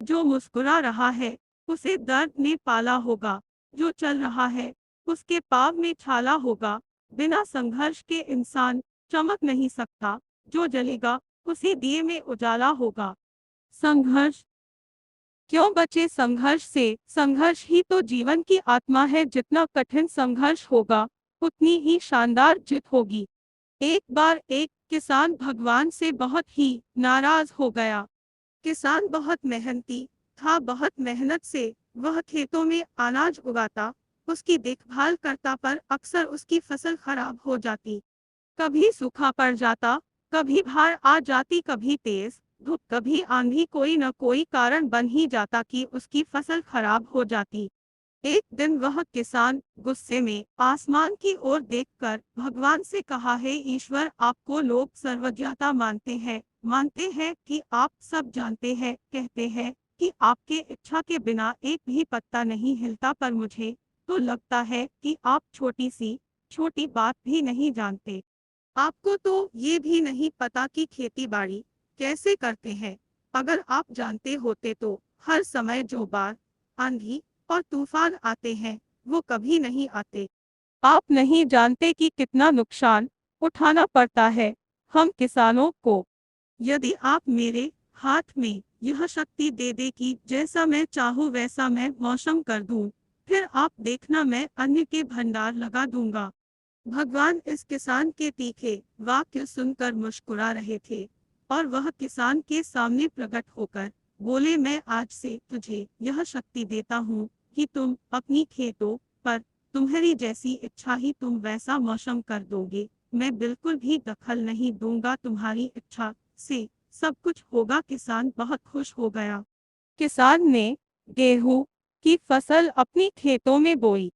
जो मुस्कुरा रहा है उसे दर्द ने पाला होगा, जो चल रहा है उसके पाँव में छाला होगा। बिना संघर्ष के इंसान चमक नहीं सकता, जो जलेगा उसी दिए में उजाला होगा। संघर्ष क्यों बचे संघर्ष से? संघर्ष ही तो जीवन की आत्मा है। जितना कठिन संघर्ष होगा उतनी ही शानदार जीत होगी। एक बार एक किसान भगवान से बहुत ही नाराज हो गया। किसान बहुत मेहनती था, बहुत मेहनत से वह खेतों में अनाज उगाता, उसकी देखभाल करता, पर अक्सर उसकी फसल खराब हो जाती। कभी सूखा पड़ जाता, कभी बाढ़ आ जाती, कभी तेज धूप, कभी आंधी, कोई न कोई कारण बन ही जाता कि उसकी फसल खराब हो जाती। एक दिन वह किसान गुस्से में आसमान की ओर देखकर भगवान से कहा, हे ईश्वर, आपको लोग सर्वज्ञता मानते हैं कि आप सब जानते हैं, कहते हैं कि आपके इच्छा के बिना एक भी पत्ता नहीं हिलता, पर मुझे तो लगता है कि आप छोटी बात भी नहीं जानते। आपको तो ये भी नहीं पता कि खेती बाड़ी कैसे करते हैं। अगर आप जानते होते तो हर समय जो बाढ़, आंधी और तूफान आते हैं वो कभी नहीं आते। आप नहीं जानते कि कितना नुकसान उठाना पड़ता है हम किसानों को। यदि आप मेरे हाथ में यह शक्ति दे दे कि जैसा मैं चाहूँ वैसा मैं मौसम कर दूं, फिर आप देखना मैं अन्न के भंडार लगा दूंगा। भगवान इस किसान के तीखे वाक्य सुनकर मुस्कुरा रहे थे और वह किसान के सामने प्रकट होकर बोले, मैं आज से तुझे यह शक्ति देता हूँ कि तुम अपनी खेतों पर तुम्हारी जैसी इच्छा ही तुम वैसा मौसम कर दोगे। मैं बिल्कुल भी दखल नहीं दूंगा, तुम्हारी इच्छा से सब कुछ होगा। किसान बहुत खुश हो गया। किसान ने गेहूं की फसल अपनी खेतों में बोई।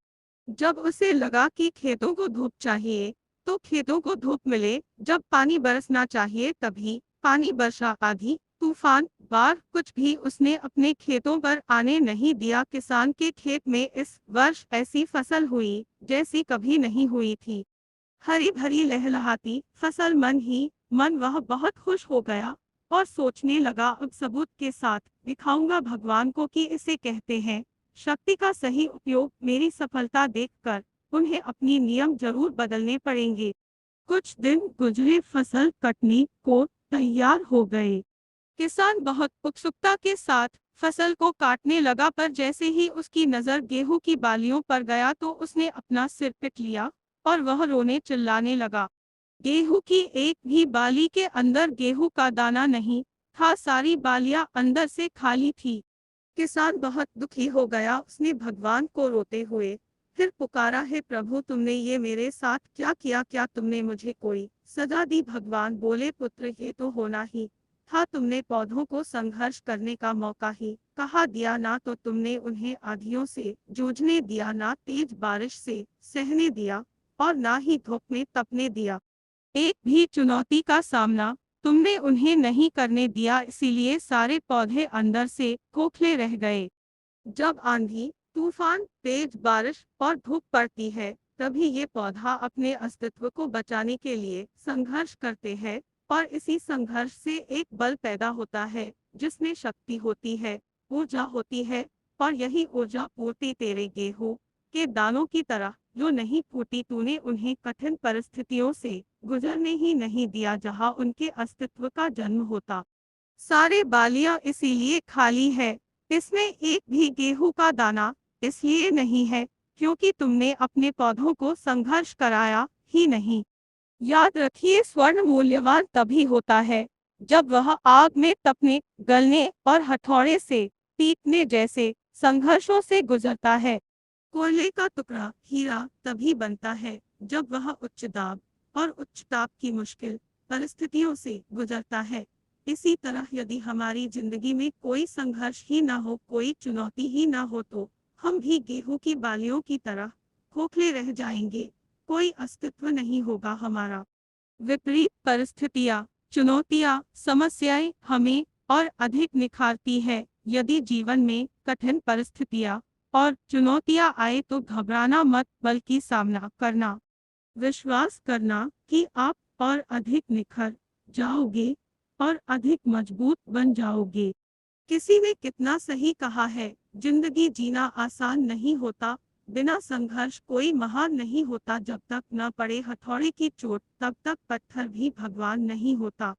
जब उसे लगा कि खेतों को धूप चाहिए तो खेतों को धूप मिले, जब पानी बरसना चाहिए तभी पानी बरसा। आंधी तूफान बाढ़ कुछ भी उसने अपने खेतों पर आने नहीं दिया। किसान के खेत में इस वर्ष ऐसी फसल हुई जैसी कभी नहीं हुई थी। हरी भरी लहलहाती फसल, मन ही मन वह बहुत खुश हो गया और सोचने लगा, अब सबूत के साथ दिखाऊंगा भगवान को कि इसे कहते हैं शक्ति का सही उपयोग। मेरी सफलता देखकर उन्हें अपनी नियम जरूर बदलने पड़ेंगे। कुछ दिन गुजरे, फसल कटने को तैयार हो गए। किसान बहुत उत्सुकता के साथ फसल को काटने लगा, पर जैसे ही उसकी नजर गेहूं की बालियों पर गया तो उसने अपना सिर पीट लिया और वह रोने चिल्लाने लगा। गेहूं की एक भी बाली के अंदर गेहूं का दाना नहीं था, सारी बालियां अंदर से खाली थी। किसान बहुत दुखी हो गया। उसने भगवान को रोते हुए फिर पुकारा, हे प्रभु, तुमने ये मेरे साथ क्या किया? क्या तुमने मुझे कोई सजा दी? भगवान बोले, पुत्र, ये तो होना ही था। तुमने पौधों को संघर्ष करने का मौका ही कहा दिया, ना तो तुमने उन्हें आंधियों से जूझने दिया, ना तेज बारिश से सहने दिया और ना ही धूप में तपने दिया। एक भी चुनौती का सामना तुमने उन्हें नहीं करने दिया, इसीलिए सारे पौधे अंदर से खोखले रह गए। जब आंधी तूफान, तेज बारिश और धूप पड़ती है तभी ये पौधा अपने अस्तित्व को बचाने के लिए संघर्ष करते हैं और इसी संघर्ष से एक बल पैदा होता है जिसमें शक्ति होती है, ऊर्जा होती है। और यही ऊर्जा पूर्ति तेरे गेहूं के दानों की तरह जो नहीं फूटी, तूने उन्हें कठिन परिस्थितियों से गुजरने ही नहीं दिया जहां उनके अस्तित्व का जन्म होता। सारे बालियां इसीलिए खाली है, इसमें एक भी गेहूं का दाना इसलिए नहीं है क्योंकि तुमने अपने पौधों को संघर्ष कराया ही नहीं। याद रखिए, स्वर्ण मूल्यवान तभी होता है जब वह आग में तपने, गलने और हथौड़े से पीटने जैसे संघर्षों से गुजरता है। कोयले का टुकड़ा हीरा तभी बनता है जब वह उच्च दाब और उच्च ताप की मुश्किल परिस्थितियों से गुजरता है। इसी तरह यदि हमारी जिंदगी में कोई संघर्ष ही ना हो, कोई चुनौती ही ना हो, तो हम भी गेहूं की बालियों की तरह खोखले रह जाएंगे। कोई अस्तित्व नहीं होगा हमारा। विपरीत परिस्थितियां, चुनौतियां, समस्याएं हमें और अधिक निखारती है। यदि जीवन में कठिन परिस्थितियां और चुनौतियां आए तो घबराना मत, बल्कि सामना करना। विश्वास करना कि आप और अधिक निखर जाओगे और अधिक मजबूत बन जाओगे। किसी ने कितना सही कहा है, जिंदगी जीना आसान नहीं होता, बिना संघर्ष कोई महान नहीं होता। जब तक न पड़े हथौड़े की चोट, तब तक पत्थर भी भगवान नहीं होता।